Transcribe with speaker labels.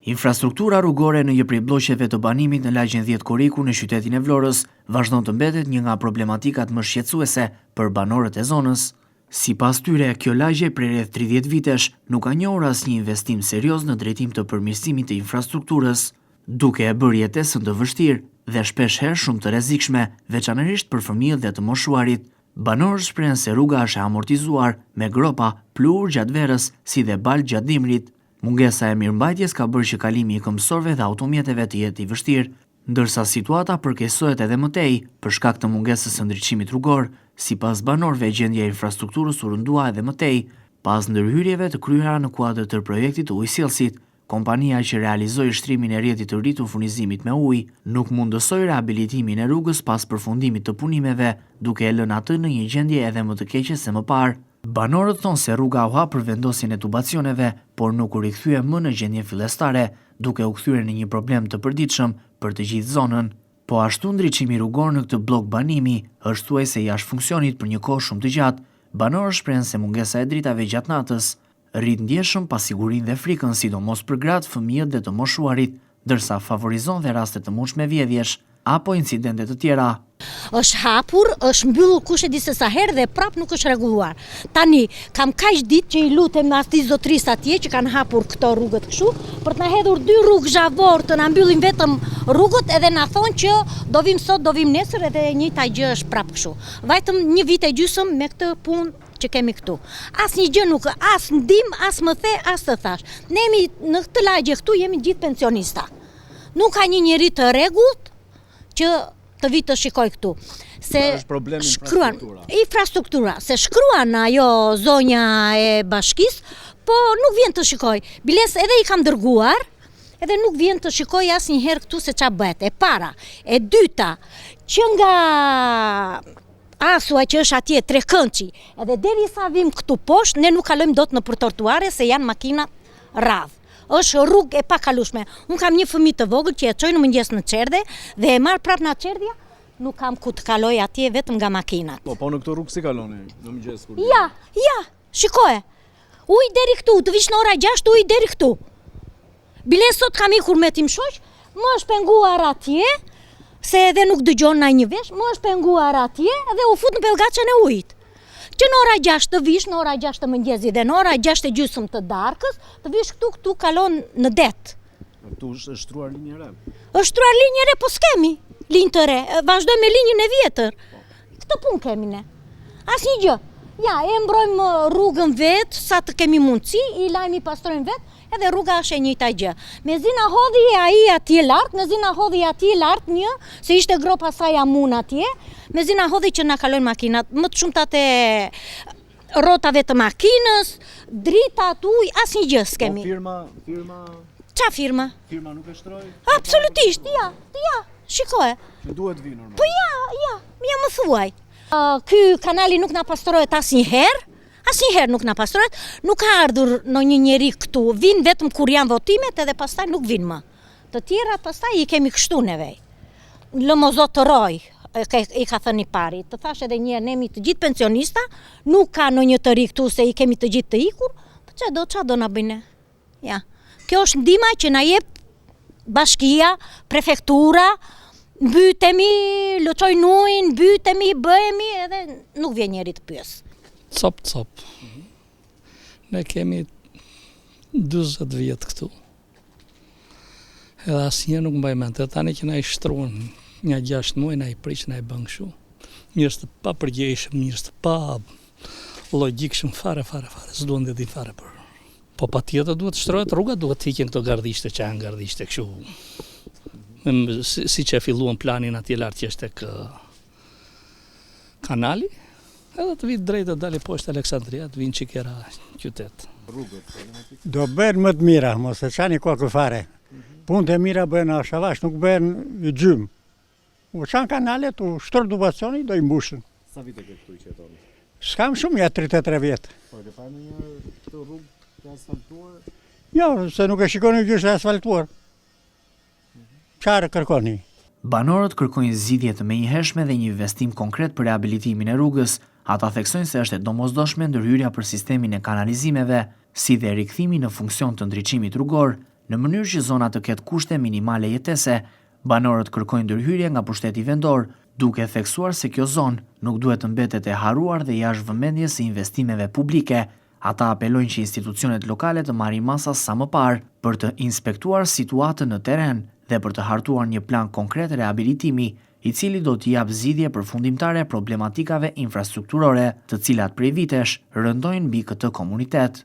Speaker 1: Infrastruktura rrugore në një prej blloqeve të banimit në lagjen 10 Koriku në qytetin e Vlorës vazhdon të mbetet një nga problematikat më shqetësuese për banorët e zonës. Sipas tyre, kjo lagje prej rreth 30 vitesh nuk ka njohur asnjë investim serioz në drejtim të përmirësimit të infrastrukturës, duke e bërë jetesën të vështirë dhe shpesh herë shumë të rrezikshme, veçanërisht për fëmijët dhe të moshuarit. Banorët shprehen se rruga është e amortizuar me gropa, pluhur gjatë verës, si dhe balë gjatë dimrit. Mungesa e mirëmbajtjes ka bërë që kalimi i këmbësorëve dhe automjeteve të jetë i vështirë, ndërsa situata përkeqësohet edhe më tej për shkak të mungesës së ndriçimit rrugor. Sipas banorëve, gjendja e infrastrukturës u rëndua edhe më tej pas ndërhyrjeve të kryera në kuadër të projektit të ujësjellësit. Kompania që realizoi shtrimin e rrjetit të ri të furnizimit me ujë nuk mundësoi rehabilitimin e rrugës pas përfundimit të punimeve, duke e lënë atë në një gjendje edhe më të keqe se më parë. Banorët thonë se rruga u hap për vendosjen e tubacioneve, por nuk u rikthye më në gjendjen fillestare, duke u kthyer në një problem të përditshëm për të gjithë zonën. Po ashtu ndriçimi rrugor në këtë blok banimi është thuajse jashtë funksionit për një kohë shumë të gjatë. Banorët shprehen se mungesa e dritave gjatë natës rrit ndjeshëm pasigurinë dhe frikën, sidomos për gratë, fëmijët dhe të moshuarit, ndërsa favorizon dhe raste të mundshme vjedhjesh apo incidente të tjera.
Speaker 2: Është hapur, është mbyllur kush e di se sa herë dhe prap nuk është rregulluar. Tani kam kaq ditë që i lutem atij zotërisë atje që kanë hapur këto rrugët kështu, për të na hedhur 2 rrugë zhavor të na mbyllin vetëm rrugët edhe na thonë që do vim sot, do vim nesër edhe e njëjta gjë është prap kështu. Vajtëm një vit e gjysmë me këtë punë që kemi këtu. Asnjë gjë nuk, as ndim, as më the, as të thash. Ne jemi në këtë lagje këtu jemi gjithë pensionista. Nuk ka një njeri të rregullt që të vi të shikoj këtu. Se shkruan infrastruktura, se shkruan ajo zonja e bashkisë, po nuk vjen të shikoj. Biles edhe i kam dërguar, edhe nuk vjen të shikoj asnjëherë këtu se ç'a bëhet. E para, e dyta, që nga Asua që është atje Trekënçi, edhe derisa vim këtu poshtë, ne nuk kalojmë dot në për trotuare se janë makinat radh. Është rrugë e pakalueshme. Unë kam një fëmijë të vogël që e çoj në mëngjes në Çerdhe dhe e marr prapë në Çerdhja, nuk kam ku të kaloj atje vetëm nga makinat.
Speaker 3: Po në këtë rrugë si kaloni në mëngjes kur?
Speaker 2: Ja, shikoje. Uj deri këtu, të vish në ora 6 uj deri këtu. Bile sot kam ikur me tim shoq, më është penguar atje, se edhe nuk dëgjon na një vesh, më është penguar atje dhe u fut në pellgaçën e ujit. Që në ora 6 të vish, në ora 6 të mëngjesit dhe në ora 6:30 të darkës, të vish këtu kalon në det.
Speaker 3: Këtu është shtruar linjë re.
Speaker 2: Është shtruar linjë re, po s'kemi linjë të re. Vazhdojmë me linjën e vjetër. Këtë punë kemi ne. Asnjë gjë. Ja, e mbrojmë rrugën vet, sa të kemi mundësi, i lajmi pastrojmë vet, edhe rruga është e njëjta gjë. Mezina hodhi ai atje lart, mezina hodhi atje lart një, se ishte gropa saj amun atje. Mezina hodhi që na kalojnë makinat, më të shumtat e rrotave të makinës, drita, ujë, asnjë gjë s'kemi.
Speaker 3: Firma?
Speaker 2: Qa firma?
Speaker 3: Firma nuk e shtroi?
Speaker 2: Absolutisht, ja, shikoje.
Speaker 3: Që duhet vi normal.
Speaker 2: Po ja, më thuaj. Ky kanali nuk na pastrohet asnjëherë nuk na pastrohet, nuk ka ardhur në një njeri këtu, vinë vetëm kur janë votimet edhe pastaj nuk vinë më. Të tjera pastaj i kemi kështu neve. Lëmozotëroj, i ka thënë i pari. Të thash edhe një, ne jemi të gjithë pensionista, nuk ka në një të ri këtu se i kemi të gjithë të ikur, po ç'a do na bëjnë? Ja. Kjo është ndihma që na jep bashkia, prefektura, mbytemi, lëçojnë ujin, mbytemi, bëhemi edhe nuk vjen njeri të pyes.
Speaker 4: Cop. Ne kemi 40 vjet këtu. Edhe asnjë nuk mbaj mend. Tani që na i shtruan nga 6 muaj, na i prish, na i bën kështu. Njerëz të papërgjeshëm, njerëz të pa logjikshëm fare. S'duan të di fare për. Po patjetër duhet të shtrohet rruga, duhet të hiqen këto gardishte që janë gardishte kështu. Si që filluan planin atje lart që është tek kanali. Edhe të vitë drejtë të dali poshtë Aleksandria, të vinë që kera qytet.
Speaker 5: Do bëhen më të mira, mos e qani kokë fare. Punët e mira bëhen ashavash, nuk bëhen gjymë. U qanë kanalet, u shtër tubacioni, do i mbushën.
Speaker 3: Sa vite ke këtu i qetoni?
Speaker 5: S'kam shumë, ja 33 vjetë.
Speaker 3: Po, ke parë në një këtë rrugë të asfaltuar?
Speaker 5: Jo, se nuk e shikoni gjë është asfaltuar. Qarë kërkoni?
Speaker 1: Banorët kërkojnë zgjidhje të menjëhershme dhe një investim konkret për rehabilitimin e rrugës. Ata theksojnë se është e domosdoshme ndërhyrja për sistemin e kanalizimeve, si dhe rikthimi në funksion të ndriçimit rrugor, në mënyrë që zona të ketë kushte minimale jetese. Banorët kërkojnë ndërhyrje nga pushteti vendor, duke theksuar se kjo zonë nuk duhet të mbetet e haruar dhe jashtë vëmendjes së investimeve publike. Ata apelojnë që institucionet lokale të marrin masa sa më parë për të inspektuar situatën në terren dhe për të hartuar një plan konkret rehabilitimi, i cili do t'i jap zgjidhje përfundimtare problematikave infrastrukturore, të cilat prej vitesh rëndojnë mbi këtë komunitet.